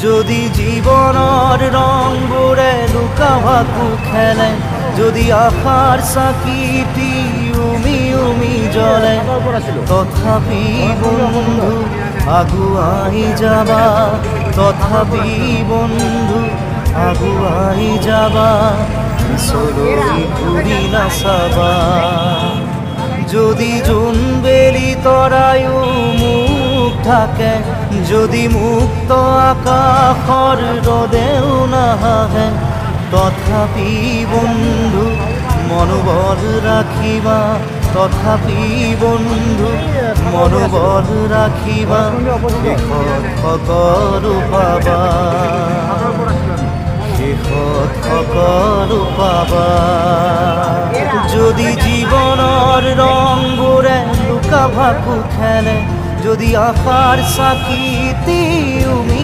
যদি জীবনৰ ৰংবোৰে লুকা ভাকু খেলে, যদি আশাৰ চাকিটি উমি উমি জ্বলে, তথাপি বন্ধু আগুৱাই যাবা, তথাপি বন্ধু আগুৱাই যাবা, পিছলৈ ঘূৰি নাচাবা। যদি জোনবেলি তৰায়ো মুখ থাকে, যদি মুক্ত আকাশৰ ৰদেও নাহে, তথাপি বন্ধু মনোবল ৰাখিবা, তথাপি বন্ধু মনোবল ৰাখিবা, শেষত সকলো পাবা, শেষত সকলো পাবা। যদি জীবনৰ ৰংবোৰে লুকা ভাকু খেলে, যদি আশাৰ চাকিটি